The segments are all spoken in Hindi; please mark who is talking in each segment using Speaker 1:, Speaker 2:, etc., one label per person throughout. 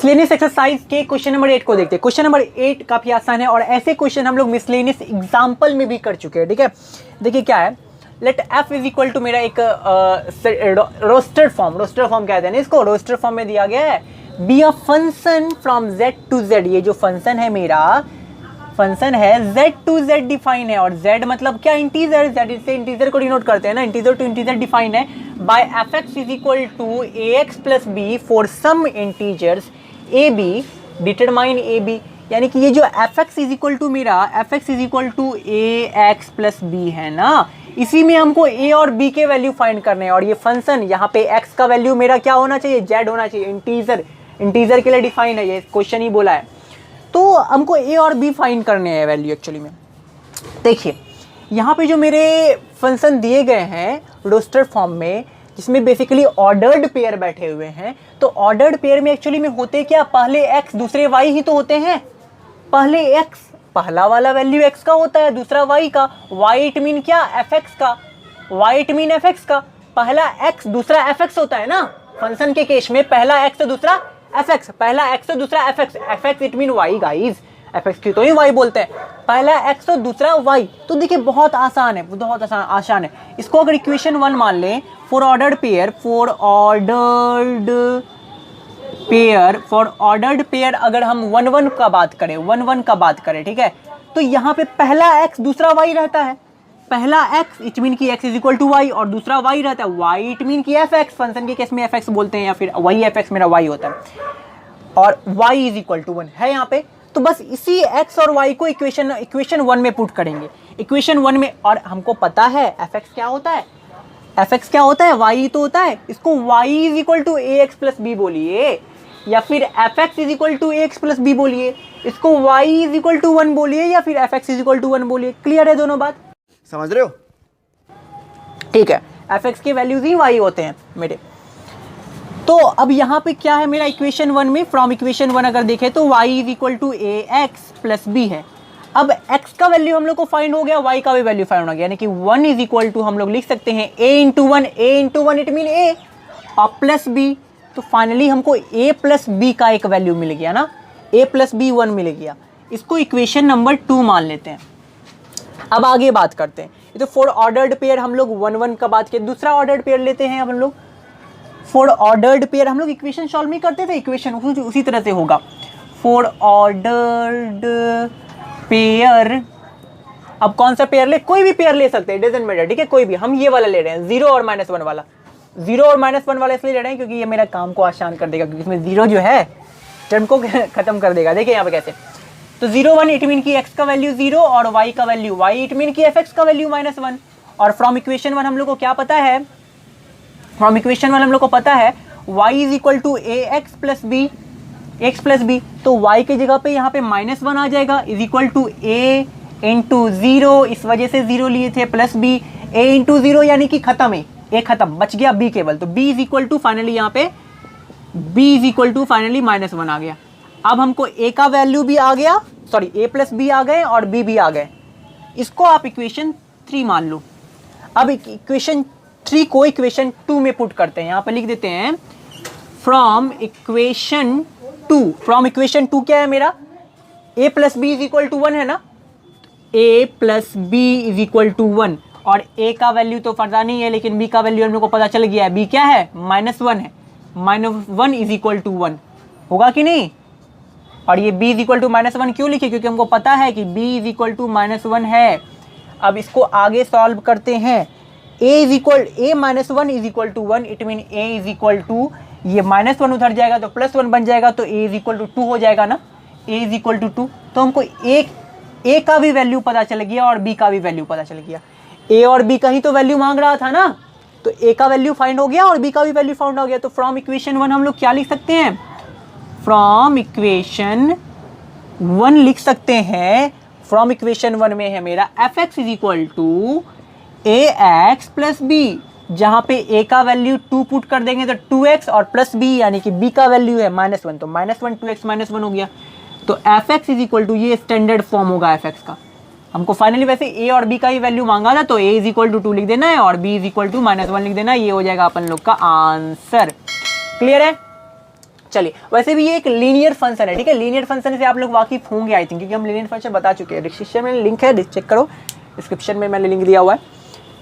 Speaker 1: मिसलेनियस एक्सरसाइज के क्वेश्चन नंबर 8 को देखते हैं। क्वेश्चन नंबर 8 काफी आसान है और ऐसे क्वेश्चन हम लोग मिसलेनियस एग्जाम्पल में भी कर चुके हैं। ठीक है, देखिए क्या है, let F is equal to मेरा एक रोस्टर फॉर्म कहते हैं इसको, रोस्टर फॉर्म में दिया गया है, be a function from z to z। ये जो फंक्शन है मेरा फंक्शन है z टू z डिफाइन है, और z मतलब क्या, इंटीजर, z से इंटीजर को डिनोट करते हैं ना, इंटीजर टू इंटीजर डिफाइन है by F X is equal to A X plus B for some integers A B determine A B. यानी कि ये जो F X is equal to मेरा F X is equal to A X plus B है ना, इसी में हमको a और b के वैल्यू फाइंड करने हैं। और ये फंक्शन यहाँ पे x का वैल्यू मेरा क्या होना चाहिए, z होना चाहिए, इंटीजर के लिए डिफाइन है, ये क्वेश्चन ही बोला है। तो हमको a और b फाइंड करने हैं वैल्यू एक्चुअली में। देखिए यहाँ पे जो मेरे फंक्शन दिए गए हैं रोस्टर फॉर्म में, जिसमें बेसिकली ऑर्डर्ड पेयर बैठे हुए हैं, तो ऑर्डर्ड पेयर में एक्चुअली में होते क्या, पहले x दूसरे y ही तो होते हैं। पहले x, पहला वाला वैल्यू x का होता है, दूसरा y का, y इट मीन क्या, fx का, y इट मीन fx का, पहला x दूसरा fx होता है ना फंक्शन के केस में, पहला x तो दूसरा fx, पहला x तो दूसरा fx it mean y guys, fx की तो ही y बोलते हैं, पहला x तो दूसरा y। तो देखिए बहुत आसान है, बहुत आसान है। इसको अगर इक्वेशन 1 मान लें, फॉर ऑर्डर्ड पेयर अगर हम 1 1 का बात करें, ठीक है, तो यहाँ पे पहला x दूसरा y रहता है, पहला x इट मीन की x is equal to y, और दूसरा y रहता है, y इट मीन की fx, फंक्शन के केस में fx बोलते हैं, या फिर y fx मेरा y होता है, और y इज इक्वल टू 1 है यहाँ पे। तो बस इसी x और y को इक्वेशन 1 में पुट करेंगे, इक्वेशन 1 में। और हमको पता है fx क्या होता है, y तो होता है, इसको y is equal to A X plus B बोलिए, या फिर fx is equal to A X plus B बोलिए, इसको y इज इक्वल टू 1 बोलिए, या फिर fx इज इक्वल टू 1 बोलिए। क्लियर है दोनों बात,
Speaker 2: समझ रहे हो?
Speaker 1: ठीक है, fx के वैल्यूज ही y होते हैं मेरे। तो अब यहाँ पे क्या है मेरा इक्वेशन 1 में, फ्रॉम इक्वेशन 1 अगर देखें तो y is equal to A X plus B है। अब x का वैल्यू हम लोग को फाइंड हो गया, y का भी वैल्यू फाइंड हो गया, यानी कि 1 इज इक्वल टू हम लोग लिख सकते हैं a into 1 it mean a और प्लस b। तो फाइनली हमको a प्लस b का एक वैल्यू मिल गया ना, a प्लस b 1 मिल गया। इसको इक्वेशन नंबर 2 मान लेते हैं। अब आगे बात करते हैं, ये तो फॉर ऑर्डर्ड पेयर हम लोग 1 1 का बात किया, दूसरा ऑर्डर्ड पेयर लेते हैं। अब हम लोग फॉर ऑर्डर्ड पेयर हम लोग इक्वेशन सॉल्व नहीं करते थे, इक्वेशन उसी तरह से होगा, फॉर ऑर्डर्ड पेयर। अब कौन सा पेयर ले, कोई भी पेयर ले सकते हैं, डजंट मैटर, ठीक है, कोई भी। हम ये वाला ले रहे हैं, 0 और -1 वाला, 0 और -1 वाला इसलिए ले रहे हैं क्योंकि ये मेरा काम को आसान कर देगा, क्योंकि इसमें 0 जो है टर्म को खत्म कर देगा। देखिए यहाँ पे कैसे, तो 0 1 इट मीन की x का वैल्यू 0 और y का वैल्यू y इट मीन की fx का वैल्यू -1। और फ्रॉम इक्वेशन 1 हम लोग को क्या पता है, फ्रॉम इक्वेशन 1 हम लोग को पता है y is equal to A X plus B, X plus B, तो y की जगह पे यहाँ पे -1 आ जाएगा, is equal to a into 0, इस वजह से 0 लिए थे, प्लस b, a इंटू 0 यानी कि खत्म है, a खत्म, बच गया b केवल, तो b is equal to finally यहाँ पे b is equal to finally -1 आ गया। अब हमको a का वैल्यू भी आ गया, सॉरी a प्लस b आ गए और b भी आ गए, इसको आप इक्वेशन 3 मान लो। अब इक्वेशन 3 को इक्वेशन 2 में पुट करते हैं, यहाँ पे लिख देते हैं फ्रॉम इक्वेशन 2 क्या है मेरा, a plus B is equal to 1 है ना, a plus B is equal to 1, और a का वैल्यू तो पता नहीं है, लेकिन b का वैल्यू हम लोग को पता चल गया है, b क्या है, -1 है, -1 इज इक्वल टू 1 होगा कि नहीं। और ये b इज इक्वल टू -1 क्यों लिखे, क्योंकि हमको पता है कि b इज इक्वल टू -1 है। अब इसको आगे सॉल्व करते हैं, a -1 is equal to 1 it mean a is equal to, ये -1 उधर जाएगा तो +1 बन जाएगा, तो a इज इक्वल टू 2 हो जाएगा ना, a इज इक्वल टू 2। तो हमको a का भी वैल्यू पता चल गया और b का भी वैल्यू पता चल गया, a और b का ही तो वैल्यू मांग रहा था ना, तो a का वैल्यू फाइंड हो गया और b का भी वैल्यू फाइंड हो गया। तो फ्रॉम इक्वेशन 1 हम लोग क्या लिख सकते हैं, फ्रॉम इक्वेशन 1 लिख सकते हैं, फ्रॉम इक्वेशन 1 में है मेरा fx is equal to A X plus B, जहाँ पे a का वैल्यू 2 पुट कर देंगे तो 2x और प्लस b यानी कि b का वैल्यू है -1, तो -1 2x -1 हो गया। तो fx इज इक्वल टू, ये स्टैंडर्ड फॉर्म होगा fx का। हमको फाइनली वैसे a और b का ही वैल्यू मांगा था, तो a इज इक्वल टू 2 लिख देना है और b इज इक्वल टू -1 लिख देना है, ये हो जाएगा अपन लोग का आंसर। क्लियर है, चलिए, वैसे भी ये एक लीनियर फंक्शन है, ठीक है। लीनियर फंक्शन से आप लोग वाकिफ होंगे आई थिंक, क्योंकि हम लीनियर फंक्शन बता चुके हैं। डिस्क्रिप्शन में लिंक है, चेक करो, डिस्क्रिप्शन में मैंने लिंक दिया हुआ है,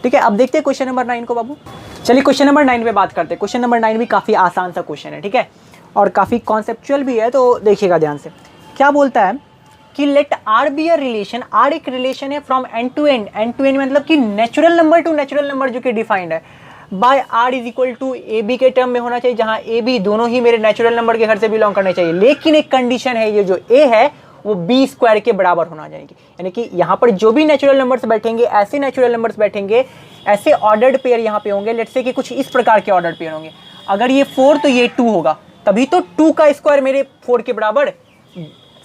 Speaker 1: ठीक है। अब देखते हैं क्वेश्चन नंबर 9 को बाबू। चलिए क्वेश्चन नंबर 9 पे बात करते हैं। क्वेश्चन नंबर 9 भी काफ़ी आसान सा क्वेश्चन है, ठीक है, और काफ़ी कॉन्सेप्चुअल भी है, तो देखिएगा ध्यान से। क्या बोलता है कि let R be a relation, R एक रिलेशन है from N to N, N to N मतलब कि natural number to natural number जो कि डिफाइंड है by R is equal to A B के टर्म में होना चाहिए, जहां ए बी दोनों ही मेरे नेचुरल नंबर के घर से बिलोंग करने चाहिए। लेकिन एक कंडीशन है, ये जो ए है वो बी स्क्वायर के बराबर होना चाहिए, यानी कि यहाँ पर जो भी नेचुरल नंबर्स बैठेंगे, ऐसे नेचुरल नंबर्स बैठेंगे, ऐसे ऑर्डर्ड पेयर यहाँ पे होंगे। लेट्स से कि कुछ इस प्रकार के ऑर्डर्ड पेयर होंगे, अगर ये 4 तो ये 2 होगा, तभी तो 2 का स्क्वायर मेरे 4 के बराबर,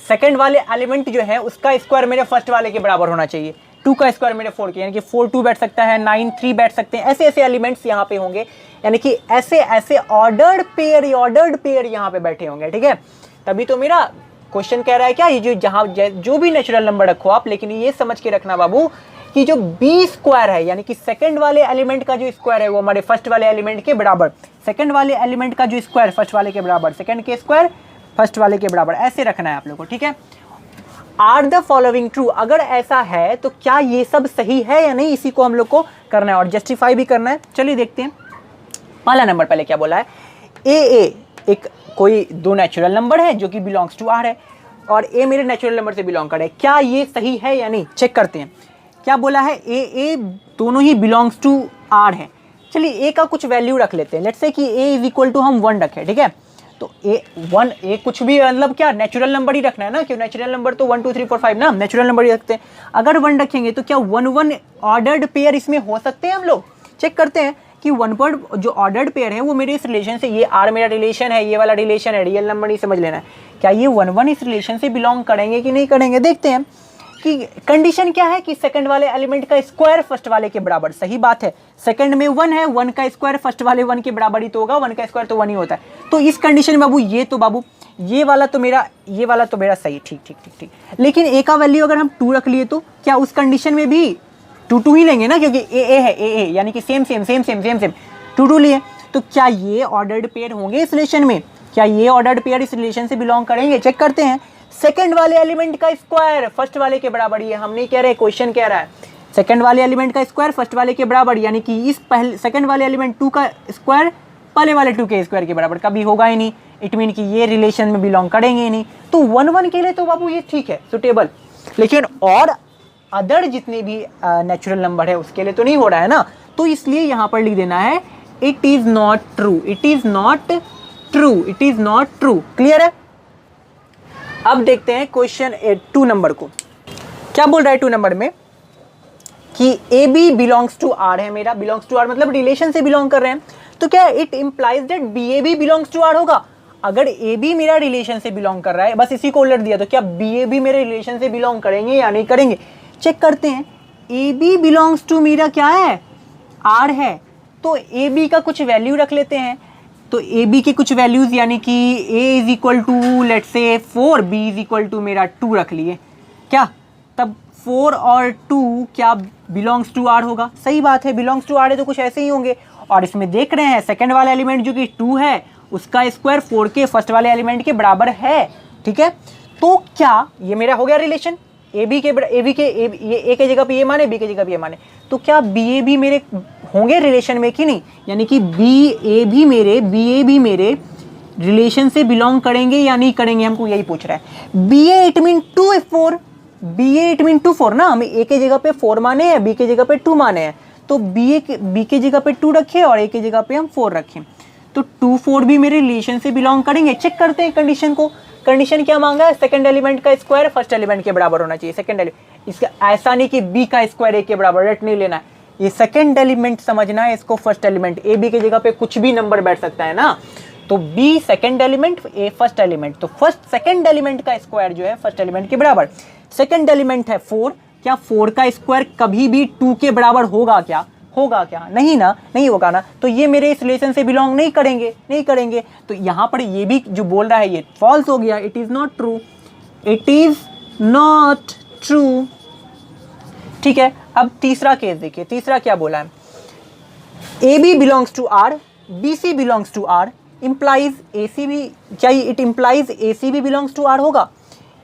Speaker 1: सेकंड वाले एलिमेंट जो है उसका स्क्वायर मेरे फर्स्ट वाले के बराबर होना चाहिए। 2 का स्क्वायर मेरे 4 के, यानी कि 4 2 बैठ सकता है, 9 3 बैठ सकते हैं, ऐसे ऐसे एलिमेंट्स यहाँ पे होंगे, यानी कि ऐसे ऐसे ऑर्डर्ड पेयर यहाँ पे बैठे होंगे, ठीक है। तभी तो मेरा क्वेश्चन कह रहा है क्या, ये जो जहाँ जो भी नेचुरल नंबर रखो आप, लेकिन ये समझ के रखना बाबू कि जो बी स्क्वायर है, यानी कि सेकंड वाले एलिमेंट का जो स्क्वायर है वो हमारे फर्स्ट वाले एलिमेंट के बराबर, सेकंड वाले एलिमेंट का जो स्क्वायर फर्स्ट वाले के बराबर, सेकंड के स्क्वायर फर्स्ट वाले के बराबर, ऐसे रखना है आप लोगों को, ठीक है। आर द फॉलोइंग ट्रू, अगर ऐसा है तो क्या ये सब सही है या नहीं, इसी को हम लोग को करना है और जस्टिफाई भी करना है। चलिए देखते हैं। पहला नंबर पहले क्या बोला है, ए एक कोई दो नेचुरल नंबर है जो कि बिलोंग्स टू आर है, और ए मेरे नेचुरल नंबर से बिलोंग करे, क्या ये सही है या नहीं, चेक करते हैं। क्या बोला है, ए दोनों ही बिलोंग्स टू आर है। चलिए ए का कुछ वैल्यू रख लेते हैं, लेट्स से कि ए इज इक्वल टू हम 1 रखें, ठीक है। तो ए कुछ भी मतलब क्या नेचुरल नंबर ही रखना है ना, क्यों नेचुरल नंबर तो 1 2 3 4 5 ना, नेचुरल नंबर ही रखते हैं। अगर 1 रखेंगे तो क्या 1 1 ऑर्डर्ड पेयर इसमें हो सकते हैं, हम लोग चेक करते हैं कि 1 पर जो ऑर्डर्ड पेयर है वो मेरे इस रिलेशन से, ये आर मेरा रिलेशन है, ये वाला रिलेशन है, रियल नंबर नहीं समझ लेना है, क्या ये 1 1 इस रिलेशन से बिलोंग करेंगे कि नहीं करेंगे। देखते हैं कि कंडीशन क्या है कि सेकंड वाले एलिमेंट का स्क्वायर फर्स्ट वाले के बराबर, सही बात है, सेकंड में 1 है, 1 का स्क्वायर फर्स्ट वाले 1 के बराबर ही तो होगा, 1 का स्क्वायर तो 1 ही होता है। तो इस कंडीशन में बाबू ये वाला तो मेरा सही, ठीक। लेकिन ए का वैल्यू अगर हम 2 रख लिए तो क्या उस कंडीशन में भी 2 ही लेंगे ना, क्योंकि ए है, ए यानी कि सेम 2 लिए, तो क्या ये ऑर्डर्ड पेयर होंगे इस रिलेशन में, क्या ये ऑर्डर्ड पेयर इस रिलेशन से बिलोंग करेंगे, चेक करते हैं। सेकंड वाले एलिमेंट का स्क्वायर फर्स्ट वाले के बराबर, ये हम नहीं कह रहे, क्वेश्चन कह रहा है सेकंड वाले एलिमेंट का स्क्वायर फर्स्ट वाले के बराबर, यानी कि इस पहले सेकंड वाले एलिमेंट 2 का स्क्वायर पहले वाले 2 के स्क्वायर के बराबर कभी होगा ही नहीं, इट मीन कि ये रिलेशन में बिलोंग करेंगे ही नहीं। तो 1 1 के लिए तो बाबू ये ठीक है, सुटेबल, लेकिन और अदर जितने भी नेचुरल नंबर है उसके लिए तो नहीं हो रहा है ना, तो इसलिए यहाँ पर लिख देना है it is not true, it is not true. Clear है। अब देखते हैं क्वेश्चन 2 नंबर को, क्या बोल रहा है 2 नंबर में कि A B belongs to R है, मेरा बिलोंग्स टू आर मतलब रिलेशन से बिलोंग कर रहे हैं, तो क्या it implies that B A B belongs to R होगा। अगर ए बी मेरा रिलेशन से बिलोंग कर रहा है, बस इसी को उलट दिया, तो क्या बी ए बी मेरे रिलेशन से बिलोंग करेंगे या नहीं करेंगे, चेक करते हैं। ए बी बिलोंग्स टू मेरा क्या है, आर है, तो ए बी का कुछ वैल्यू रख लेते हैं। तो ए बी के कुछ वैल्यूज, यानी कि A is equal to let's say 4, B is equal to मेरा 2 रख लिए, क्या तब 4 और 2 क्या बिलोंग्स टू आर होगा, सही बात है, बिलोंग्स टू आर है तो कुछ ऐसे ही होंगे। और इसमें देख रहे हैं सेकंड वाला एलिमेंट जो कि 2 है उसका स्क्वायर 4 के फर्स्ट वाले एलिमेंट के बराबर है, ठीक है। तो क्या ये मेरा हो गया रिलेशन, ए बी के ए के जगह पे ये माने, बी के जगह पे ये माने, तो क्या बी ए बी मेरे होंगे रिलेशन में कि नहीं, यानी कि बी ए बी मेरे रिलेशन से बिलोंग करेंगे या नहीं करेंगे, हमको यही पूछ रहा है। B A it mean 2 4, B A it mean 2 4 ना, हमें ए के जगह पे 4 माने हैं, बी के जगह पे 2 माने हैं, तो बी के जगह पे 2 रखे और ए के जगह पे हम 4 रखें, तो 2 4 भी मेरे रिलेशन से बिलोंग करेंगे। चेक करते हैं कंडीशन को, कंडीशन क्या मांगा है, सेकंड एलिमेंट का स्क्वायर फर्स्ट एलिमेंट के बराबर होना चाहिए, सेकंड एलिमेंट, इसका ऐसा नहीं कि बी का स्क्वायर ए के बराबर, रट नहीं लेना है, ये सेकंड एलिमेंट समझना है इसको, फर्स्ट एलिमेंट, ए बी की जगह पे कुछ भी नंबर बैठ सकता है ना, तो बी सेकंड एलिमेंट, ए फर्स्ट एलिमेंट, तो फर्स्ट सेकंड एलिमेंट का स्क्वायर जो है फर्स्ट एलिमेंट के बराबर, सेकंड एलिमेंट है 4, क्या 4 का स्क्वायर कभी भी 2 के बराबर होगा क्या, नहीं ना, नहीं होगा ना, तो ये मेरे इस रिलेशन से बिलोंग नहीं करेंगे। तो यहाँ पर ये भी जो बोल रहा है ये फॉल्स हो गया, इट इज नॉट ट्रू, ठीक है। अब तीसरा केस देखिए, तीसरा क्या बोला है, A B belongs to R, B C belongs to R, implies A C भी, क्या इट इम्प्लाइज ए सी भी बिलोंग्स टू आर होगा?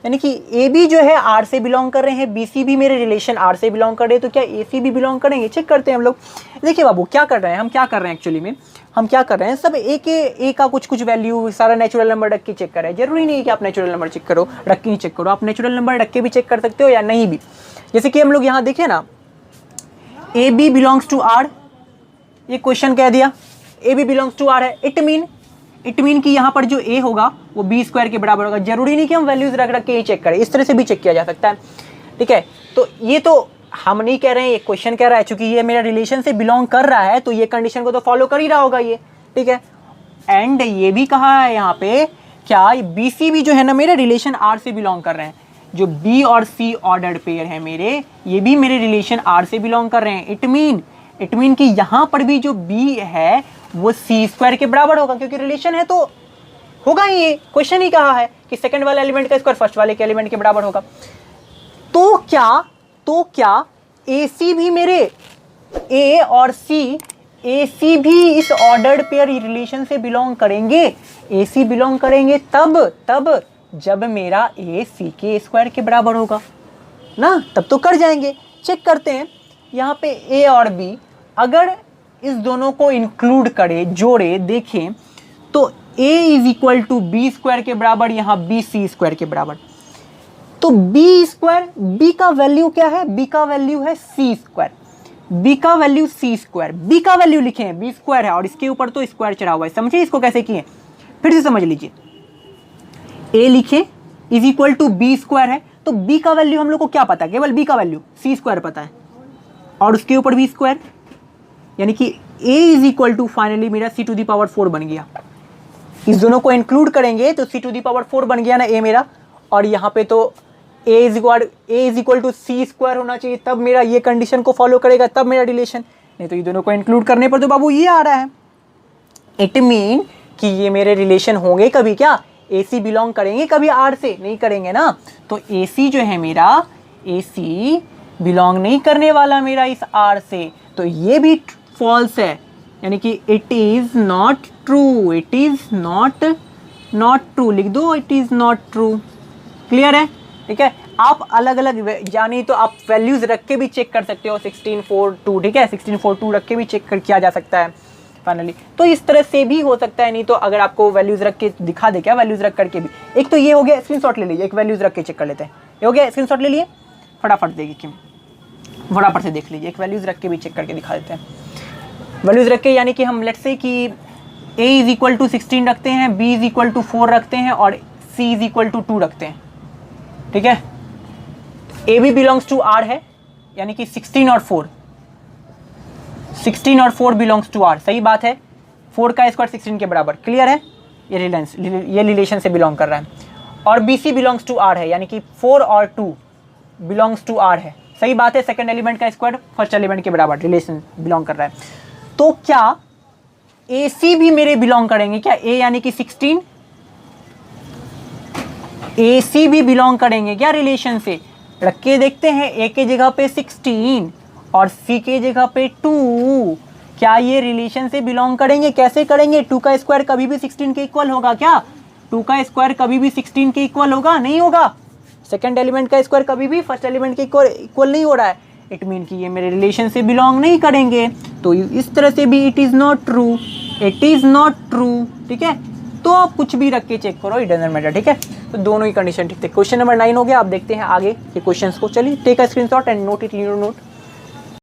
Speaker 1: यानी कि ए बी जो है आर से बिलोंग कर रहे हैं, बी सी भी मेरे रिलेशन आर से बिलोंग कर रहे हैं, तो क्या ए सी भी बिलोंग करेंगे? चेक करते हैं हम लोग। देखिए बाबू क्या कर रहे हैं, हम क्या कर रहे हैं एक्चुअली में, हम क्या कर रहे हैं, सब ए का कुछ वैल्यू सारा नेचुरल नंबर रख के चेक कर रहे हैं। जरूरी नहीं है कि आप नेचुरल नंबर चेक करो, रख के ही चेक करो, आप नेचुरल नंबर रख के भी चेक कर सकते हो या नहीं भी। जैसे कि हम लोग यहाँ देखें ना, A B belongs to R, ये क्वेश्चन कह दिया A B belongs to R है, इट मीन कि यहाँ पर जो ए होगा वो बी स्क्वायर के बराबर होगा। जरूरी नहीं कि हम वैल्यूज रख के ही चेक करें, इस तरह से भी चेक किया जा सकता है, ठीक है। तो ये तो हम नहीं कह रहे हैं, ये क्वेश्चन कह रहा है, चूंकि ये मेरा रिलेशन से बिलोंग कर रहा है तो ये कंडीशन को तो फॉलो कर ही रहा होगा ये, ठीक है। एंड ये भी कहा है यहाँ पे, क्या बी सी भी जो है ना मेरे रिलेशन आर से बिलोंग कर रहे हैं, जो बी और सी ऑर्डर्ड पेयर है मेरे, ये भी मेरे रिलेशन आर से बिलोंग कर रहे हैं। इट मीन कि यहाँ पर भी जो बी है वो सी स्क्वायर के बराबर होगा, क्योंकि रिलेशन है तो होगा ही, ये क्वेश्चन ही कहा है कि सेकंड वाले एलिमेंट का स्क्वायर फर्स्ट वाले के एलिमेंट के बराबर होगा। तो क्या ए सी भी मेरे, ए और सी, ए सी भी इस ऑर्डर्ड पेयर रिलेशन से बिलोंग करेंगे? ए सी बिलोंग करेंगे तब जब मेरा ए सी के स्क्वायर के बराबर होगा ना, तब तो कर जाएंगे। चेक करते हैं यहाँ पे ए और बी, अगर इस दोनों को इंक्लूड करे, जोड़े, देखें तो a is equal to B square के बराबर, यहाँ बी सी स्क्वायर के बराबर। तो बी स्क्वायर, बी का वैल्यू क्या है? बी का वैल्यू है सी स्क्वायर, बी का वैल्यू सी स्क्वायर, बी का वैल्यू लिखे हैं बी स्क्वायर है और इसके ऊपर तो स्क्वायर चढ़ा हुआ है। समझिए इसको कैसे किए, फिर से समझ लीजिए। ए लिखे is equal to B square है, तो बी का वैल्यू हम लोग को क्या पता है? केवल बी का वैल्यू सी स्क्वायर पता है और उसके ऊपर बी स्क्वायर, यानी कि a is equal to finally मेरा सी टू दी पावर 4 बन गया। इस दोनों को इंक्लूड करेंगे तो सी टू दी पावर 4 बन गया ना a मेरा, और यहाँ पे तो a is equal to C square होना चाहिए, तब मेरा ये कंडीशन को फॉलो करेगा, तब मेरा रिलेशन। नहीं तो ये दोनों को इंक्लूड करने पर तो बाबू ये आ रहा है। इट मीन कि ये मेरे रिलेशन होंगे कभी, क्या ए सी बिलोंग करेंगे कभी आर से? नहीं करेंगे ना। तो ए सी जो है मेरा, ए सी बिलोंग नहीं करने वाला मेरा इस आर से, तो ये भी फॉल्स है, यानी कि it is not true, it is not true लिख दो, it is not true. Clear है? ठीक है। आप अलग अलग यानी तो आप वैल्यूज रख के भी चेक कर सकते हो, 16 4 2, ठीक है, 16 4 2 रख के भी चेक किया जा सकता है फाइनली। तो इस तरह से भी हो सकता है, नहीं तो अगर आपको वैल्यूज रख के दिखा दे, क्या वैल्यूज रख करके भी। एक तो ये हो गया, स्क्रीनशॉट ले लीजिए, एक वैल्यूज रख के चेक कर लेते हैं। ये हो गया, स्क्रीनशॉट ले लिए, फटाफट देखिए, फटाफट से देख लीजिए, एक वैल्यूज रख के भी चेक करके दिखा देते हैं। वैल्यूज रख के यानी कि हम लेट्स से कि a इज इक्वल टू 16 रखते हैं, b इज इक्वल टू 4 रखते हैं और c इज इक्वल टू 2 रखते हैं, ठीक है। a भी बिलोंग्स टू r है, यानी कि 16 और 4 बिलोंग्स टू r, सही बात है। 4 का स्क्वायर 16 के बराबर, क्लियर है, ये रिलेशन से बिलोंग कर रहा है। और bc बिलोंग्स टू r है, यानी कि 4 और 2 बिलोंग्स टू r है, सही बात है। सेकंड एलिमेंट का स्क्वायर फर्स्ट एलिमेंट के बराबर रिलेशन बिलोंग कर रहा है। तो क्या ए सी भी मेरे बिलोंग करेंगे? क्या a यानी कि 16, ए सी भी बिलोंग करेंगे क्या रिलेशन से? रख के देखते हैं, a के जगह पे 16 और c के जगह पे 2, क्या ये रिलेशन से बिलोंग करेंगे? कैसे करेंगे? 2 का स्क्वायर कभी भी 16 के इक्वल होगा क्या? 2 का स्क्वायर कभी भी 16 के इक्वल होगा? नहीं होगा। सेकंड एलिमेंट का स्क्वायर कभी भी फर्स्ट एलिमेंट के इक्वल नहीं हो रहा है। इट मीन कि ये मेरे रिलेशन से बिलोंग नहीं करेंगे, तो इस तरह से भी it is not true, it is not true, ठीक है। तो आप कुछ भी रख के चेक करो, इट डजंट मैटर, ठीक है। तो दोनों ही कंडीशन ठीक थे। क्वेश्चन नंबर 9 हो गया। आप देखते हैं आगे के क्वेश्चंस को। चलिए take a screenshot and note it in your note.